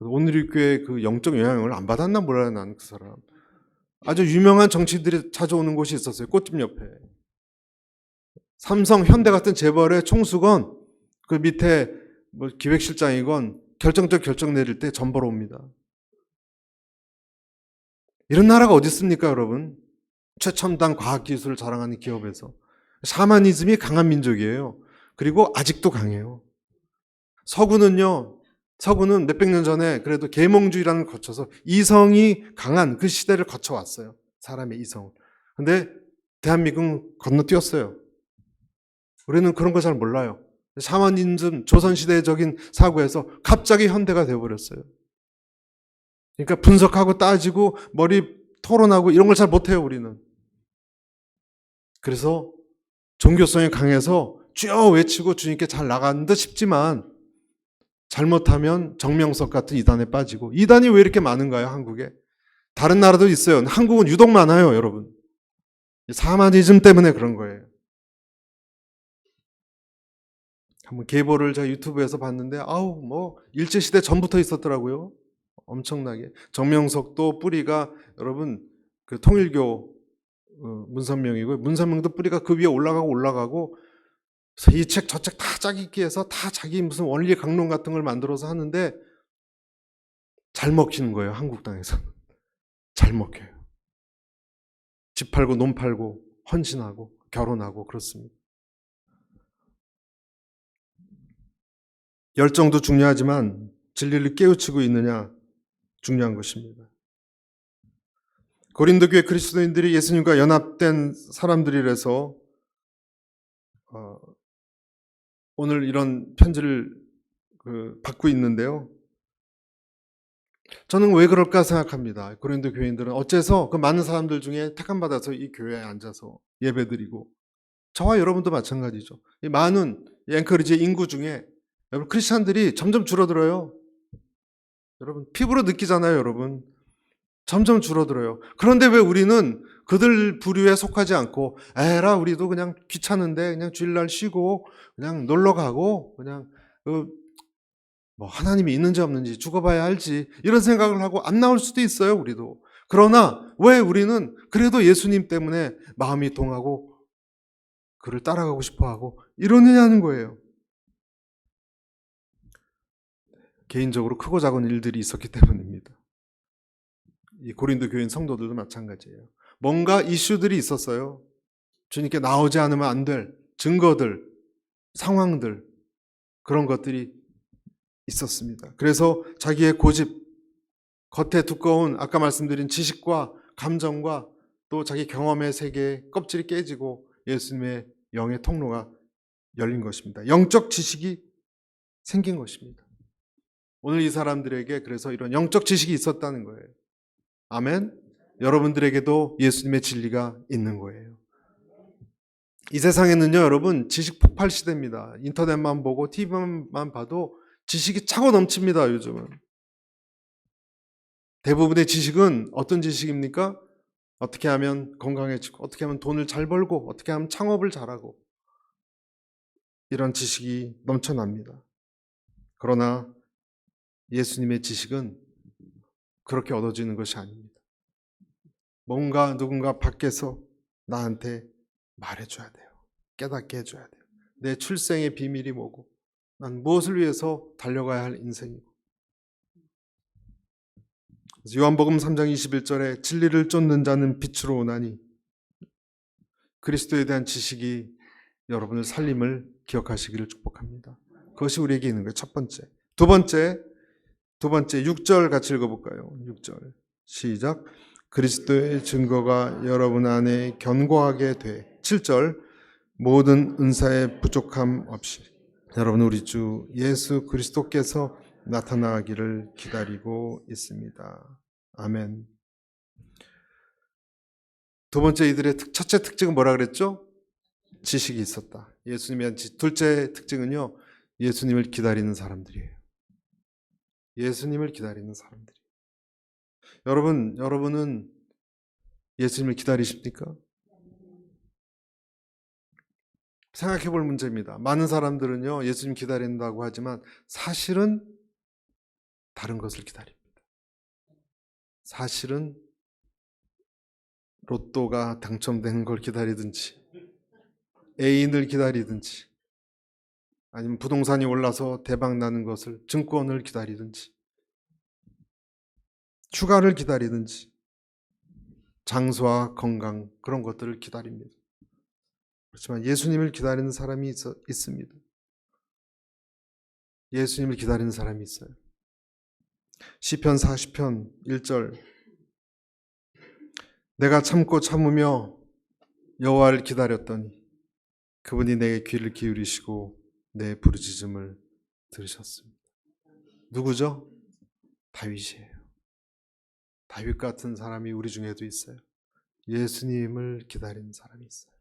온누리교회 그 영적 영향을 안 받았나 몰라요, 나는 그 사람. 아주 유명한 정치인들이 찾아오는 곳이 있었어요, 꽃집 옆에. 삼성, 현대 같은 재벌의 총수건 그 밑에 뭐 기획실장이건 결정적 결정 내릴 때 전 보러 옵니다. 이런 나라가 어디 있습니까, 여러분? 최첨단 과학기술을 자랑하는 기업에서. 샤머니즘이 강한 민족이에요. 그리고 아직도 강해요. 서구는 몇백 년 전에 그래도 계몽주의라는 걸 거쳐서 이성이 강한 그 시대를 거쳐왔어요. 사람의 이성을. 근데 대한민국은 건너뛰었어요. 우리는 그런 거 잘 몰라요. 샤머니즘, 조선시대적인 사고에서 갑자기 현대가 되어버렸어요. 그러니까 분석하고 따지고 머리 토론하고 이런 걸 잘 못해요, 우리는. 그래서 종교성이 강해서 쭉 외치고 주님께 잘 나가는 듯 싶지만 잘못하면 정명석 같은 이단에 빠지고, 이단이 왜 이렇게 많은가요, 한국에? 다른 나라도 있어요. 한국은 유독 많아요, 여러분. 샤머니즘 때문에 그런 거예요. 한번 계보를 제가 유튜브에서 봤는데 뭐 일제시대 전부터 있었더라고요. 엄청나게. 정명석도 뿌리가 여러분 그 통일교 문선명이고, 문선명도 뿌리가 그 위에 올라가고 이 책 저 책 다 짜기 있기 위해서 다 자기 무슨 원리 강론 같은 걸 만들어서 하는데 잘 먹히는 거예요, 한국 땅에서는. 잘 먹혀요. 집 팔고 논 팔고 헌신하고 결혼하고 그렇습니다. 열정도 중요하지만 진리를 깨우치고 있느냐 중요한 것입니다. 고린도 교회 그리스도인들이 예수님과 연합된 사람들이라서 오늘 이런 편지를 받고 있는데요. 저는 왜 그럴까 생각합니다. 고린도 교인들은 어째서 그 많은 사람들 중에 택함받아서 이 교회에 앉아서 예배드리고, 저와 여러분도 마찬가지죠. 이 많은 앵커리지의 인구 중에 여러분 크리스찬들이 점점 줄어들어요. 여러분 피부로 느끼잖아요, 여러분. 점점 줄어들어요. 그런데 왜 우리는 그들 부류에 속하지 않고, 에라 우리도 그냥 귀찮은데 그냥 주일날 쉬고 그냥 놀러 가고 그냥 뭐 하나님이 있는지 없는지 죽어봐야 알지, 이런 생각을 하고 안 나올 수도 있어요, 우리도. 그러나 왜 우리는 그래도 예수님 때문에 마음이 동하고 그를 따라가고 싶어하고 이러느냐는 거예요. 개인적으로 크고 작은 일들이 있었기 때문입니다. 이 고린도 교인 성도들도 마찬가지예요. 뭔가 이슈들이 있었어요. 주님께 나오지 않으면 안 될 증거들, 상황들, 그런 것들이 있었습니다. 그래서 자기의 고집, 겉에 두꺼운 아까 말씀드린 지식과 감정과 또 자기 경험의 세계에 껍질이 깨지고 예수님의 영의 통로가 열린 것입니다. 영적 지식이 생긴 것입니다. 오늘 이 사람들에게 그래서 이런 영적 지식이 있었다는 거예요. 아멘. 여러분들에게도 예수님의 진리가 있는 거예요. 이 세상에는요, 여러분, 지식 폭발 시대입니다. 인터넷만 보고 TV만 봐도 지식이 차고 넘칩니다, 요즘은. 대부분의 지식은 어떤 지식입니까? 어떻게 하면 건강해지고, 어떻게 하면 돈을 잘 벌고, 어떻게 하면 창업을 잘하고, 이런 지식이 넘쳐납니다. 그러나 예수님의 지식은 그렇게 얻어지는 것이 아닙니다. 뭔가 누군가 밖에서 나한테 말해줘야 돼요. 깨닫게 해줘야 돼요. 내 출생의 비밀이 뭐고, 난 무엇을 위해서 달려가야 할 인생이고. 요한복음 3장 21절에 진리를 쫓는 자는 빛으로 오나니, 그리스도에 대한 지식이 여러분의 살림을 기억하시기를 축복합니다. 그것이 우리에게 있는 거예요. 첫 번째. 두 번째 6절 같이 읽어볼까요? 6절 시작. 그리스도의 증거가 여러분 안에 견고하게 돼. 7절 모든 은사의 부족함 없이 여러분 우리 주 예수 그리스도께서 나타나기를 기다리고 있습니다. 아멘. 두 번째 이들의 첫째 특징은 뭐라 그랬죠? 지식이 있었다. 예수님의 둘째 특징은요, 예수님을 기다리는 사람들이에요. 예수님을 기다리는 사람들이. 여러분은 예수님을 기다리십니까? 생각해 볼 문제입니다. 많은 사람들은요, 예수님 기다린다고 하지만 사실은 다른 것을 기다립니다. 사실은 로또가 당첨되는 걸 기다리든지, 애인을 기다리든지, 아니면 부동산이 올라서 대박 나는 것을, 증권을 기다리든지, 휴가를 기다리든지, 장수와 건강, 그런 것들을 기다립니다. 그렇지만 예수님을 기다리는 사람이 있습니다. 예수님을 기다리는 사람이 있어요. 시편 40편 1절, 내가 참고 참으며 여호와를 기다렸더니 그분이 내게 귀를 기울이시고 내 부르짖음을 들으셨습니다. 누구죠? 다윗이에요. 다윗 같은 사람이 우리 중에도 있어요. 예수님을 기다리는 사람이 있어요.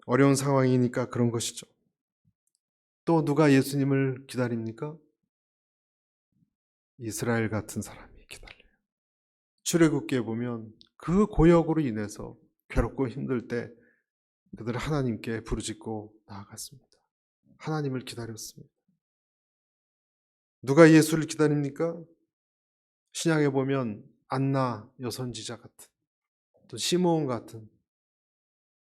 어려운 상황이니까 그런 것이죠. 또 누가 예수님을 기다립니까? 이스라엘 같은 사람이 기다려요. 출애굽기에 보면 그 고역으로 인해서 괴롭고 힘들 때 그들은 하나님께 부르짖고 나아갔습니다. 하나님을 기다렸습니다. 누가 예수를 기다립니까? 신약에 보면 안나 여선지자 같은, 또 시므온 같은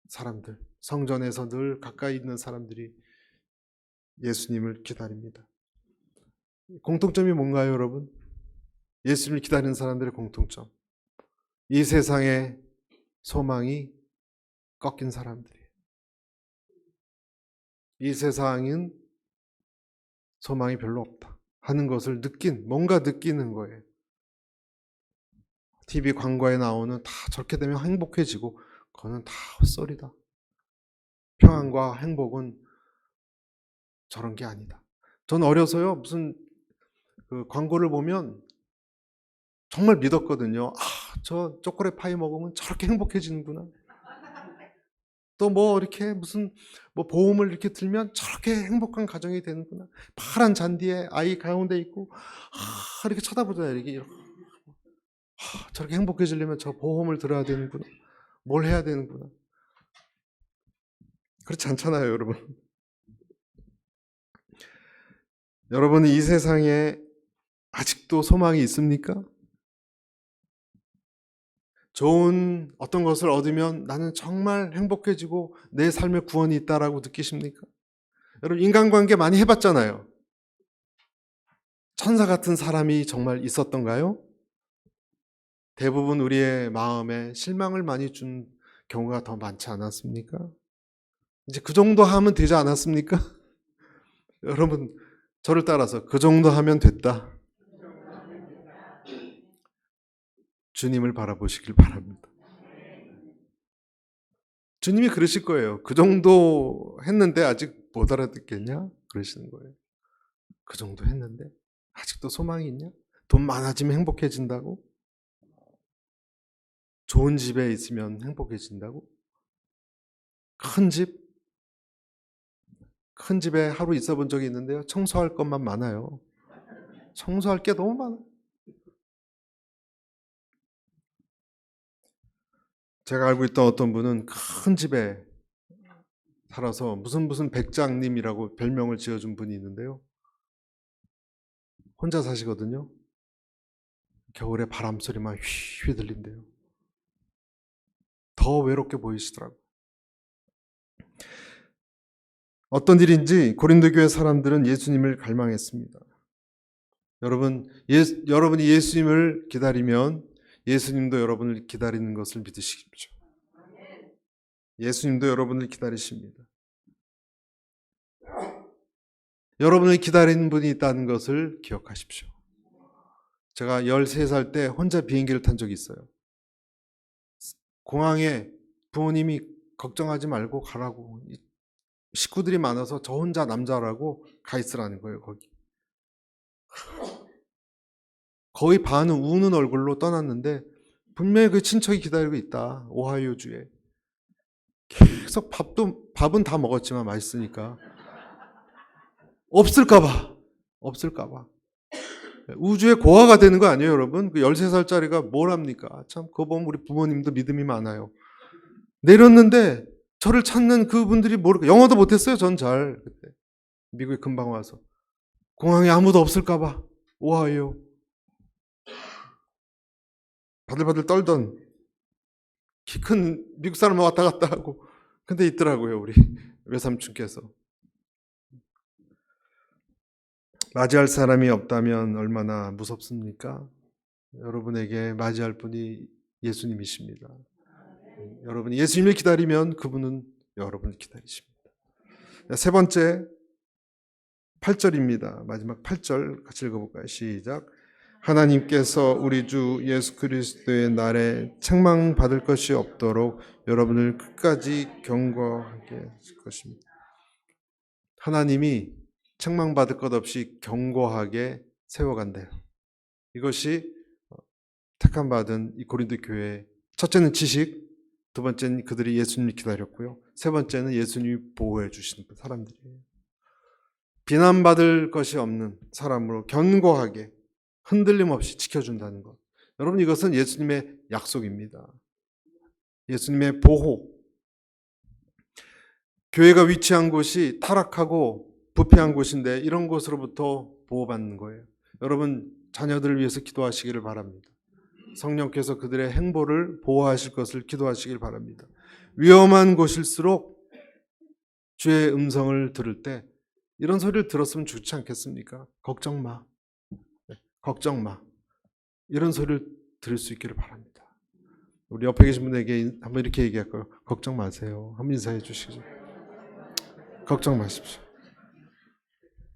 사람들, 성전에서 늘 가까이 있는 사람들이 예수님을 기다립니다. 공통점이 뭔가요, 여러분? 예수님을 기다리는 사람들의 공통점. 이 세상의 소망이 꺾인 사람들이에요. 이 세상은 소망이 별로 없다 하는 것을 뭔가 느끼는 거예요. TV 광고에 나오는 다 저렇게 되면 행복해지고, 그거는 다 헛소리다. 평안과 행복은 저런 게 아니다. 전 어려서요, 무슨 그 광고를 보면 정말 믿었거든요. 저 초콜릿 파이 먹으면 저렇게 행복해지는구나. 또 이렇게 무슨 보험을 이렇게 들면 저렇게 행복한 가정이 되는구나. 파란 잔디에 아이 가운데 있고, 이렇게 쳐다보잖아요. 이렇게. 저렇게 행복해지려면 저 보험을 들어야 되는구나. 뭘 해야 되는구나. 그렇지 않잖아요, 여러분. 여러분은 이 세상에 아직도 소망이 있습니까? 좋은 어떤 것을 얻으면 나는 정말 행복해지고 내 삶의 구원이 있다라고 느끼십니까? 여러분, 인간관계 많이 해봤잖아요. 천사 같은 사람이 정말 있었던가요? 대부분 우리의 마음에 실망을 많이 준 경우가 더 많지 않았습니까? 이제 그 정도 하면 되지 않았습니까? 여러분, 저를 따라서 그 정도 하면 됐다. 주님을 바라보시길 바랍니다. 주님이 그러실 거예요. 그 정도 했는데 아직 못 알아듣겠냐? 그러시는 거예요. 그 정도 했는데 아직도 소망이 있냐? 돈 많아지면 행복해진다고? 좋은 집에 있으면 행복해진다고? 큰 집에 하루 있어 본 적이 있는데요. 청소할 것만 많아요. 청소할 게 너무 많아요. 제가 알고 있던 어떤 분은 큰 집에 살아서 무슨 백장님이라고 별명을 지어준 분이 있는데요. 혼자 사시거든요. 겨울에 바람 소리만 휘휘 들린대요. 더 외롭게 보이시더라고요. 어떤 일인지 고린도 교회 사람들은 예수님을 갈망했습니다. 여러분이 예수님을 기다리면 예수님도 여러분을 기다리는 것을 믿으십시오. 예수님도 여러분을 기다리십니다. 여러분을 기다리는 분이 있다는 것을 기억하십시오. 제가 13살 때 혼자 비행기를 탄 적이 있어요. 공항에 부모님이 걱정하지 말고 가라고. 식구들이 많아서 저 혼자 남자라고 가 있으라는 거예요, 거기. 거의 반은 우는 얼굴로 떠났는데 분명히 그 친척이 기다리고 있다. 오하이오주에. 계속 밥은 다 먹었지만 맛있으니까. 없을까봐. 우주의 고아가 되는 거 아니에요, 여러분? 그 13살짜리가 뭘 합니까? 참, 그거 보면 우리 부모님도 믿음이 많아요. 내렸는데 저를 찾는 그분들이 모르고, 영어도 못했어요, 전 잘. 그때. 미국에 금방 와서. 공항에 아무도 없을까봐. 오하이오. 바들바들 떨던 키 큰 미국 사람 왔다 갔다 하고. 근데 있더라고요, 우리 외삼촌께서. 맞이할 사람이 없다면 얼마나 무섭습니까? 여러분에게 맞이할 분이 예수님이십니다. 여러분이 예수님을 기다리면 그분은 여러분을 기다리십니다. 세 번째 8절입니다. 마지막 8절 같이 읽어볼까요? 시작. 하나님께서 우리 주 예수 그리스도의 날에 책망받을 것이 없도록 여러분을 끝까지 경고하게 하실 것입니다. 하나님이 책망받을 것 없이 경고하게 세워간대요. 이것이 택함받은 이 고린도 교회, 첫째는 지식, 두 번째는 그들이 예수님을 기다렸고요. 세 번째는 예수님이 보호해 주시는 사람들이에요. 비난받을 것이 없는 사람으로 견고하게 흔들림 없이 지켜준다는 것. 여러분, 이것은 예수님의 약속입니다. 예수님의 보호. 교회가 위치한 곳이 타락하고 부패한 곳인데 이런 곳으로부터 보호받는 거예요. 여러분, 자녀들을 위해서 기도하시기를 바랍니다. 성령께서 그들의 행보를 보호하실 것을 기도하시길 바랍니다. 위험한 곳일수록 주의 음성을 들을 때 이런 소리를 들었으면 좋지 않겠습니까? 걱정 마. 걱정 마. 이런 소리를 들을 수 있기를 바랍니다. 우리 옆에 계신 분에게 한번 이렇게 얘기할까요? 걱정 마세요. 한번 인사해 주시죠. 걱정 마십시오.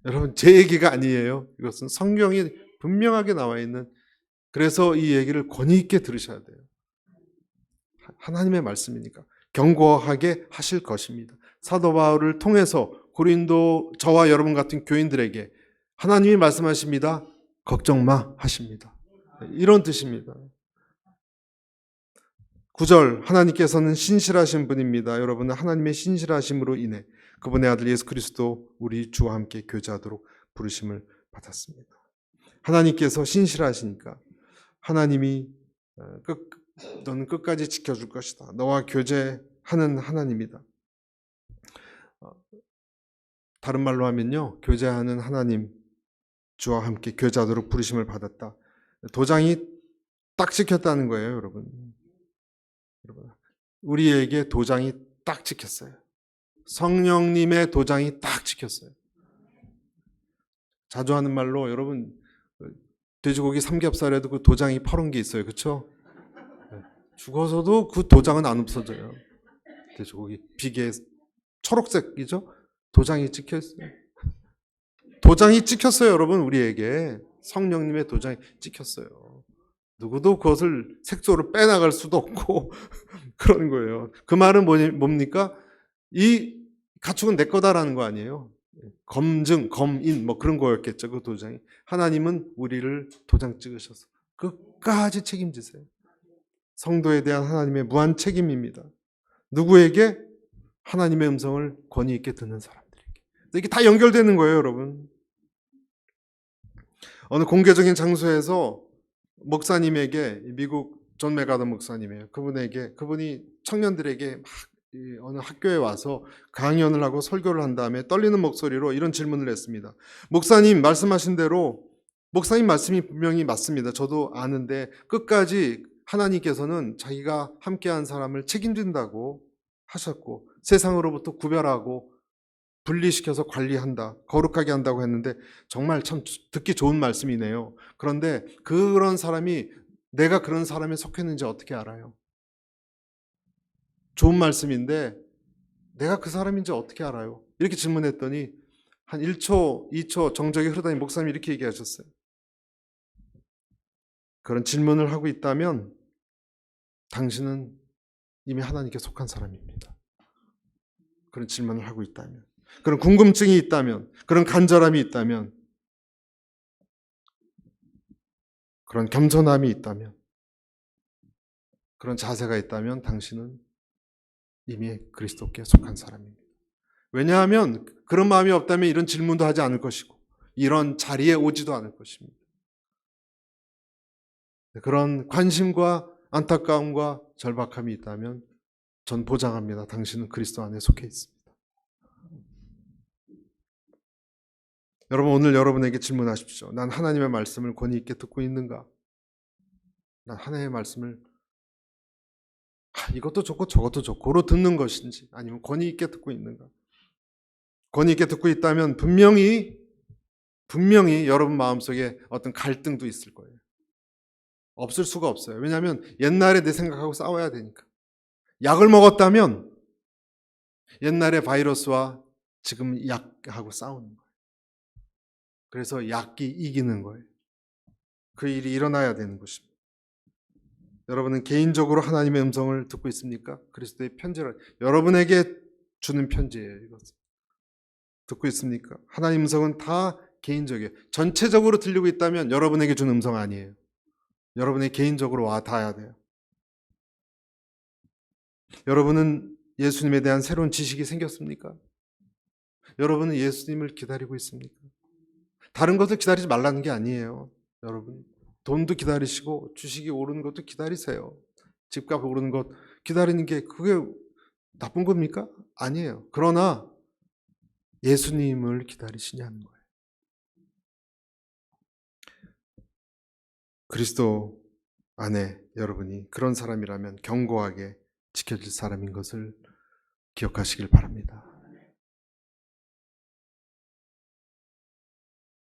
여러분, 제 얘기가 아니에요. 이것은 성경이 분명하게 나와 있는, 그래서 이 얘기를 권위 있게 들으셔야 돼요. 하나님의 말씀이니까 경고하게 하실 것입니다. 사도 바울을 통해서 고린도 저와 여러분 같은 교인들에게 하나님이 말씀하십니다. 걱정 마 하십니다. 이런 뜻입니다. 9절, 하나님께서는 신실하신 분입니다. 여러분은 하나님의 신실하심으로 인해 그분의 아들 예수 그리스도 우리 주와 함께 교제하도록 부르심을 받았습니다. 하나님께서 신실하시니까 하나님이 너는 끝까지 지켜줄 것이다. 너와 교제하는 하나님이다. 다른 말로 하면요, 교제하는 하나님, 주와 함께 교제하도록 부르심을 받았다. 도장이 딱 찍혔다는 거예요, 여러분. 우리에게 도장이 딱 찍혔어요. 성령님의 도장이 딱 찍혔어요. 자주 하는 말로, 여러분, 돼지고기 삼겹살에도 그 도장이 파란 게 있어요. 그렇죠? 죽어서도 그 도장은 안 없어져요. 돼지고기 비계 초록색이죠? 도장이 찍혔어요. 도장이 찍혔어요, 여러분. 우리에게 성령님의 도장이 찍혔어요. 누구도 그것을 색소로 빼나갈 수도 없고 그런 거예요. 그 말은 뭡니까? 이 가축은 내 거다라는 거 아니에요. 검증, 검인 뭐 그런 거였겠죠. 그 도장이. 하나님은 우리를 도장 찍으셔서 끝까지 책임지세요. 성도에 대한 하나님의 무한 책임입니다. 누구에게? 하나님의 음성을 권위 있게 듣는 사람들에게. 이게 다 연결되는 거예요, 여러분. 어느 공개적인 장소에서 목사님에게, 미국 존 메가더 목사님이에요. 그분이 청년들에게 막 어느 학교에 와서 강연을 하고 설교를 한 다음에 떨리는 목소리로 이런 질문을 했습니다. 목사님 말씀하신 대로, 목사님 말씀이 분명히 맞습니다. 저도 아는데 끝까지 하나님께서는 자기가 함께한 사람을 책임진다고 하셨고 세상으로부터 구별하고 분리시켜서 관리한다, 거룩하게 한다고 했는데 정말 참 듣기 좋은 말씀이네요. 그런데 그런 사람이 내가 그런 사람에 속했는지 어떻게 알아요? 좋은 말씀인데 내가 그 사람인지 어떻게 알아요? 이렇게 질문했더니 한 1초, 2초 정적이 흐르더니 목사님이 이렇게 얘기하셨어요. 그런 질문을 하고 있다면 당신은 이미 하나님께 속한 사람입니다. 그런 질문을 하고 있다면, 그런 궁금증이 있다면, 그런 간절함이 있다면, 그런 겸손함이 있다면, 그런 자세가 있다면 당신은 이미 그리스도께 속한 사람입니다. 왜냐하면 그런 마음이 없다면 이런 질문도 하지 않을 것이고 이런 자리에 오지도 않을 것입니다. 그런 관심과 안타까움과 절박함이 있다면 전 보장합니다. 당신은 그리스도 안에 속해 있습니다. 여러분, 오늘 여러분에게 질문하십시오. 난 하나님의 말씀을 권위 있게 듣고 있는가? 난 하나님의 말씀을 이것도 좋고 저것도 좋고로 듣는 것인지, 아니면 권위 있게 듣고 있는가? 권위 있게 듣고 있다면 분명히 여러분 마음속에 어떤 갈등도 있을 거예요. 없을 수가 없어요. 왜냐하면 옛날에 내 생각하고 싸워야 되니까. 약을 먹었다면 옛날의 바이러스와 지금 약하고 싸우는 거예요. 그래서 약이 이기는 거예요. 그 일이 일어나야 되는 것입니다. 여러분은 개인적으로 하나님의 음성을 듣고 있습니까? 그리스도의 편지를 여러분에게 주는 편지예요. 이것은 듣고 있습니까? 하나님 음성은 다 개인적이에요. 전체적으로 들리고 있다면 여러분에게 준 음성 아니에요. 여러분의 개인적으로 와 닿아야 돼요. 여러분은 예수님에 대한 새로운 지식이 생겼습니까? 여러분은 예수님을 기다리고 있습니까? 다른 것을 기다리지 말라는 게 아니에요. 여러분, 돈도 기다리시고 주식이 오르는 것도 기다리세요. 집값 오르는 것 기다리는 게 그게 나쁜 겁니까? 아니에요. 그러나 예수님을 기다리시냐는 거예요. 그리스도 안에 여러분이 그런 사람이라면 견고하게 지켜질 사람인 것을 기억하시길 바랍니다.